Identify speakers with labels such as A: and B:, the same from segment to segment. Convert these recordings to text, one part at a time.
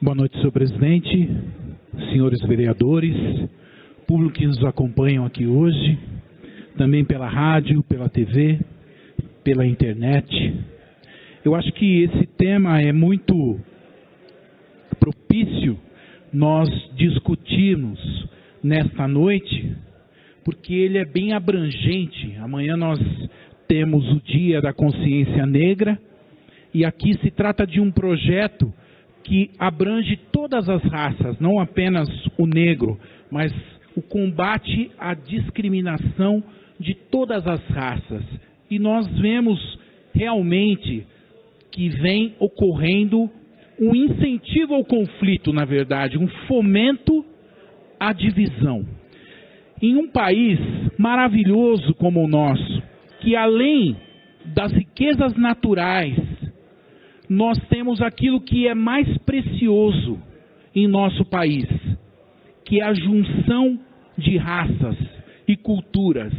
A: Boa noite, senhor presidente, senhores vereadores, público que nos acompanham aqui hoje, também pela rádio, pela TV, pela internet. Eu acho que esse tema é muito propício nós discutirmos nesta noite, porque ele é bem abrangente. Amanhã nós temos o Dia da Consciência Negra, e aqui se trata de um projeto que abrange todas as raças, não apenas o negro, mas o combate à discriminação de todas as raças. E nós vemos realmente que vem ocorrendo um incentivo ao conflito, na verdade, um fomento à divisão. Em um país maravilhoso como o nosso, que além das riquezas naturais, nós temos aquilo que é mais precioso em nosso país, que é a junção de raças e culturas,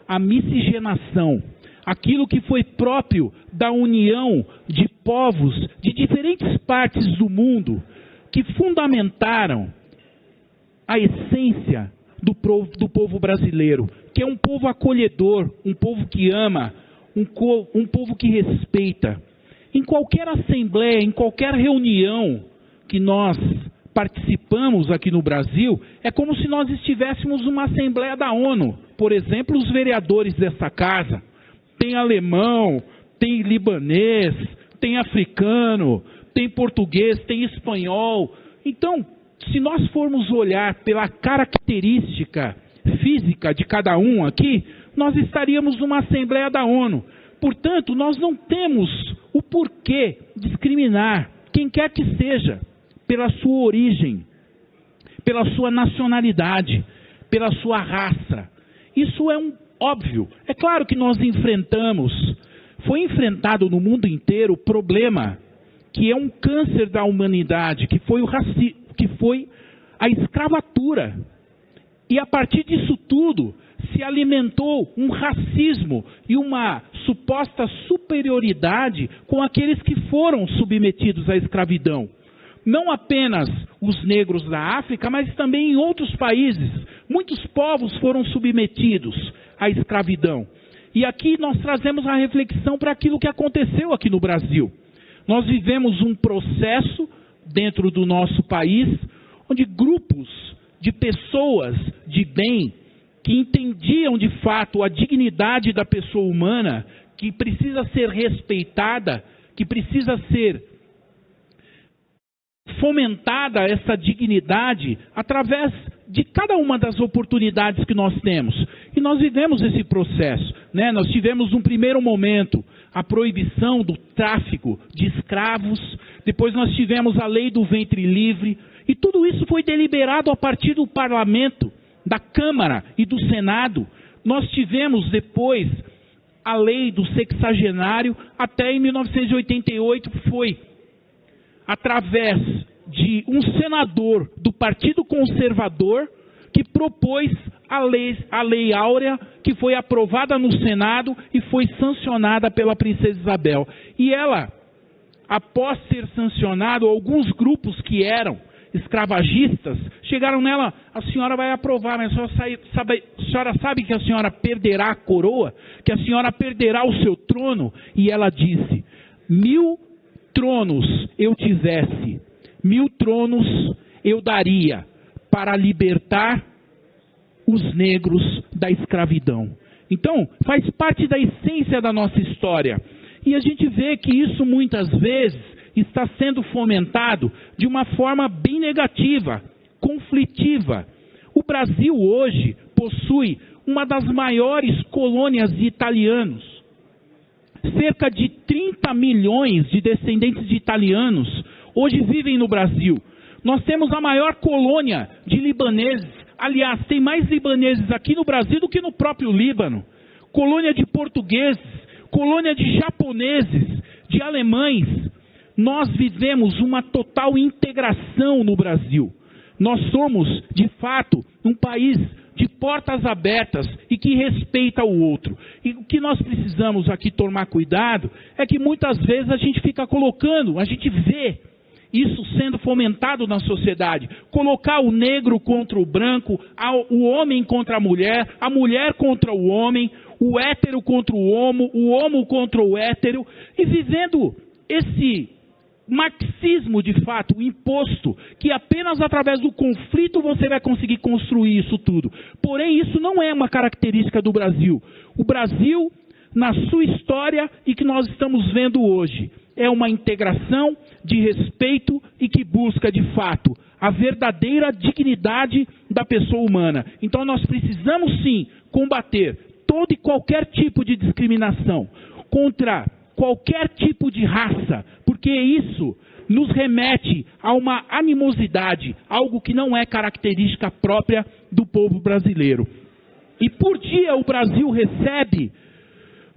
A: a miscigenação, aquilo que foi próprio da união de povos de diferentes partes do mundo, que fundamentaram a essência do povo brasileiro, que é um povo acolhedor, um povo que ama, um povo que respeita. Em qualquer assembleia, em qualquer reunião que nós participamos aqui no Brasil, é como se nós estivéssemos numa assembleia da ONU. Por exemplo, os vereadores desta casa, tem alemão, tem libanês, tem africano, tem português, tem espanhol. Então, se nós formos olhar pela característica física de cada um aqui, nós estaríamos numa assembleia da ONU. Portanto, nós não temos o porquê discriminar quem quer que seja, pela sua origem, pela sua nacionalidade, pela sua raça. Isso é óbvio. É claro que nós foi enfrentado no mundo inteiro o problema que é um câncer da humanidade, que foi a escravatura. E a partir disso tudo, se alimentou um racismo e uma suposta superioridade com aqueles que foram submetidos à escravidão. Não apenas os negros da África, mas também em outros países. Muitos povos foram submetidos à escravidão. E aqui nós trazemos a reflexão para aquilo que aconteceu aqui no Brasil. Nós vivemos um processo dentro do nosso país, onde grupos de pessoas de bem, que entendiam de fato a dignidade da pessoa humana, que precisa ser respeitada, que precisa ser fomentada essa dignidade através de cada uma das oportunidades que nós temos. E nós vivemos esse processo, né? Nós tivemos num primeiro momento a proibição do tráfico de escravos, depois nós tivemos a lei do ventre livre, e tudo isso foi deliberado a partir do parlamento, da Câmara e do Senado. Nós tivemos depois a lei do sexagenário, até em 1988 foi através de um senador do Partido Conservador que propôs a lei áurea, que foi aprovada no Senado e foi sancionada pela princesa Isabel. E ela, após ser sancionado, alguns grupos que eram escravagistas chegaram nela: a senhora vai aprovar, mas a senhora sabe que a senhora perderá a coroa, que a senhora perderá o seu trono? E ela disse: 1000 tronos eu tivesse, 1000 tronos eu daria para libertar os negros da escravidão. Então, faz parte da essência da nossa história. E a gente vê que isso muitas vezes está sendo fomentado de uma forma bem negativa, conflitiva. O Brasil hoje possui uma das maiores colônias de italianos. Cerca de 30 milhões de descendentes de italianos hoje vivem no Brasil. Nós temos a maior colônia de libaneses. Aliás, tem mais libaneses aqui no Brasil do que no próprio Líbano. Colônia de portugueses, colônia de japoneses, de alemães. Nós vivemos uma total integração no Brasil. Nós somos, de fato, um país de portas abertas e que respeita o outro. E o que nós precisamos aqui tomar cuidado é que muitas vezes a gente fica colocando, a gente vê isso sendo fomentado na sociedade. Colocar o negro contra o branco, o homem contra a mulher contra o homem, o hétero contra o homo contra o hétero, e vivendo esse marxismo de fato imposto, que apenas através do conflito você vai conseguir construir isso tudo. Porém, isso não é uma característica do Brasil. O Brasil, na sua história e que nós estamos vendo hoje, é uma integração de respeito e que busca de fato a verdadeira dignidade da pessoa humana. Então nós precisamos sim combater todo e qualquer tipo de discriminação contra qualquer tipo de raça, porque isso nos remete a uma animosidade, algo que não é característica própria do povo brasileiro. E por dia o Brasil recebe,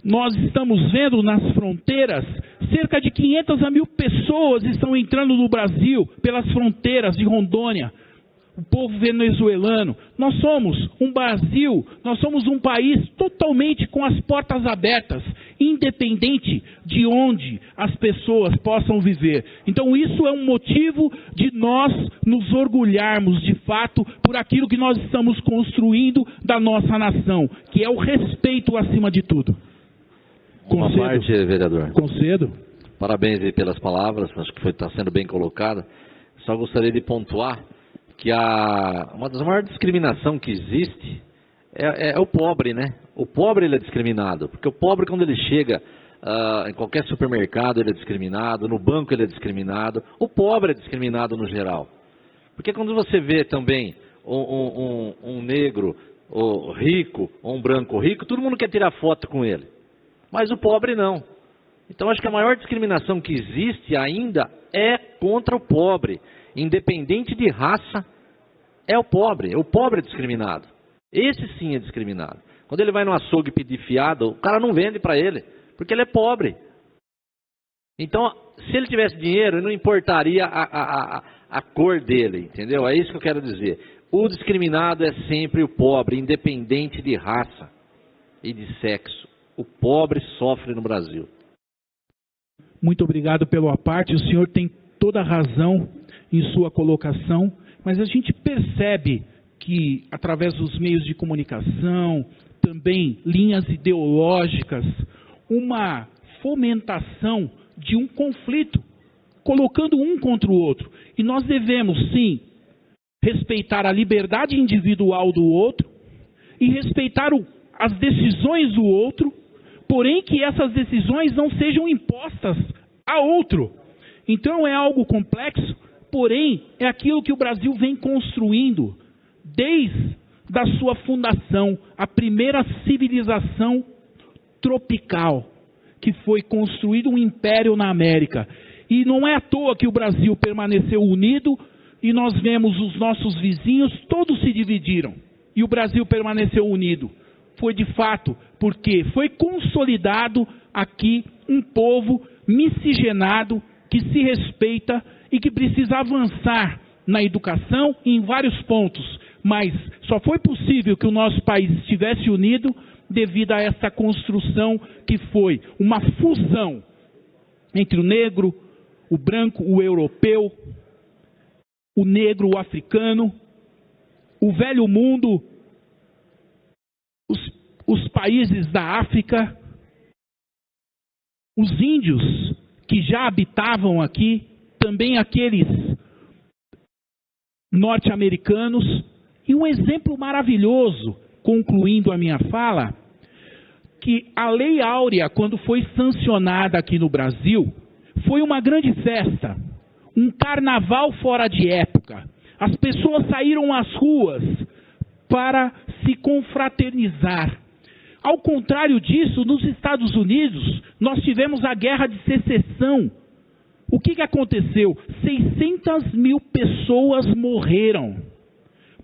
A: nós estamos vendo nas fronteiras, cerca de 500 a 1.000 pessoas estão entrando no Brasil pelas fronteiras de Rondônia. O povo venezuelano. Nós somos um Brasil, nós somos um país totalmente com as portas abertas, independente de onde as pessoas possam viver. Então isso é um motivo de nós nos orgulharmos de fato por aquilo que nós estamos construindo da nossa nação, que é o respeito acima de tudo.
B: Uma parte, vereador.
A: Concedo.
B: Parabéns aí pelas palavras, acho que está sendo bem colocada. Só gostaria de pontuar que uma das maiores discriminações que existe é o pobre, né? O pobre ele é discriminado, porque o pobre quando ele chega em qualquer supermercado ele é discriminado, no banco ele é discriminado, o pobre é discriminado no geral. Porque quando você vê também um negro rico, ou um branco rico, todo mundo quer tirar foto com ele, mas o pobre não. Então acho que a maior discriminação que existe ainda é contra o pobre. Independente de raça, é o pobre é discriminado. Esse sim é discriminado. Quando ele vai no açougue pedir fiado, o cara não vende para ele, porque ele é pobre. Então, se ele tivesse dinheiro, não importaria a cor dele, entendeu? É isso que eu quero dizer. O discriminado é sempre o pobre, independente de raça e de sexo. O pobre sofre no Brasil.
A: Muito obrigado pelo aparte, o senhor tem toda a razão em sua colocação, mas a gente percebe que através dos meios de comunicação, também linhas ideológicas, uma fomentação de um conflito, colocando um contra o outro. E nós devemos, sim, respeitar a liberdade individual do outro e respeitar as decisões do outro, porém que essas decisões não sejam impostas a outro. Então é algo complexo, porém é aquilo que o Brasil vem construindo desde a sua fundação, a primeira civilização tropical, que foi construído um império na América. E não é à toa que o Brasil permaneceu unido e nós vemos os nossos vizinhos, todos se dividiram. E o Brasil permaneceu unido. Foi de fato porque foi consolidado aqui um povo miscigenado, que se respeita e que precisa avançar na educação em vários pontos. Mas só foi possível que o nosso país estivesse unido devido a essa construção que foi uma fusão entre o negro, o branco, o europeu, o negro, o africano, o velho mundo, os países da África, os índios que já habitavam aqui, também aqueles norte-americanos, e um exemplo maravilhoso, concluindo a minha fala, que a Lei Áurea, quando foi sancionada aqui no Brasil, foi uma grande festa, um carnaval fora de época. As pessoas saíram às ruas para se confraternizar. Ao contrário disso, nos Estados Unidos, nós tivemos a Guerra de Secessão. O que aconteceu? 600 mil pessoas morreram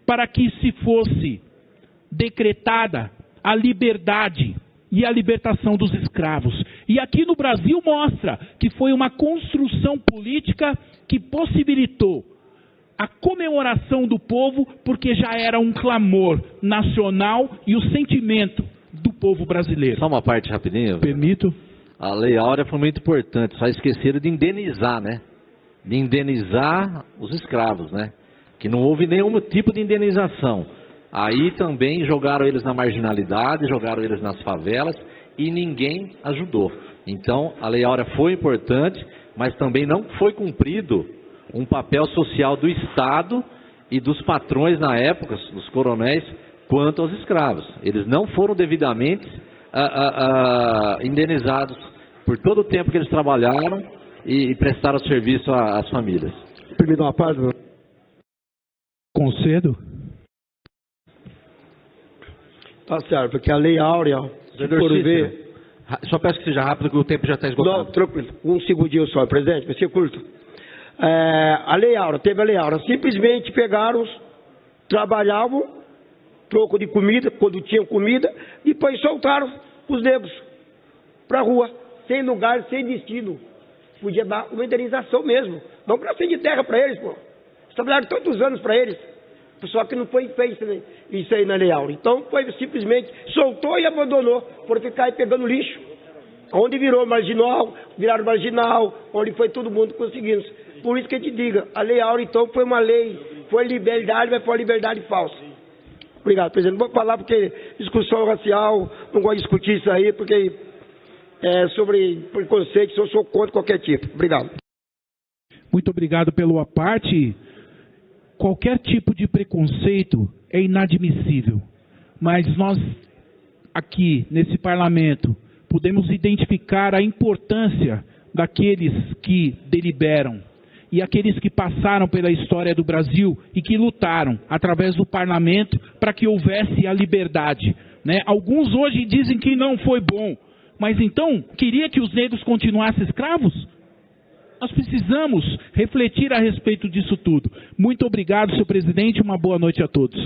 A: para que se fosse decretada a liberdade e a libertação dos escravos. E aqui no Brasil mostra que foi uma construção política que possibilitou a comemoração do povo, porque já era um clamor nacional e o sentimento do povo brasileiro.
B: Só uma parte rapidinho.
A: Permito.
B: A Lei Áurea foi muito importante, só esqueceram de indenizar, né? de indenizar os escravos, né? Que não houve nenhum tipo de indenização. Aí também jogaram eles na marginalidade, jogaram eles nas favelas e ninguém ajudou. Então, a Lei Áurea foi importante, mas também não foi cumprido um papel social do Estado e dos patrões na época, dos coronéis, quanto aos escravos. Eles não foram devidamente indenizados por todo o tempo que eles trabalharam e prestaram serviço às famílias.
C: Permita uma parte.
A: Concedo?
C: Tá certo, porque a Lei Áurea, se for ver...
D: Só peço que seja rápido, que o tempo já está esgotado.
C: Não, tranquilo. Um segundinho só, presidente, vai ser curto. A Lei Áurea, teve a Lei Áurea. Simplesmente pegaram, trabalhavam, troco de comida, quando tinham comida, e depois soltaram os negros para a rua, sem lugar, sem destino. Podia dar uma indenização mesmo. Não para fim de terra para eles, pô. Eles trabalharam tantos anos para eles. Só que não foi feito isso aí na Lei Áurea. Então, foi simplesmente soltou e abandonou, por ficar aí pegando lixo. Onde virou marginal, viraram marginal, onde foi todo mundo conseguindo. Por isso que a gente diga, a Lei Áurea, então, foi uma lei, foi liberdade, mas foi uma liberdade falsa. Obrigado, presidente. Não vou falar porque discussão racial, não gosto de discutir isso aí, porque sobre preconceito, eu sou contra qualquer tipo. Obrigado.
A: Muito obrigado pela parte. Qualquer tipo de preconceito é inadmissível, mas nós aqui nesse parlamento podemos identificar a importância daqueles que deliberam e aqueles que passaram pela história do Brasil e que lutaram através do parlamento para que houvesse a liberdade, né? Alguns hoje dizem que não foi bom, mas então queria que os negros continuassem escravos? Nós precisamos refletir a respeito disso tudo. Muito obrigado, senhor presidente, uma boa noite a todos.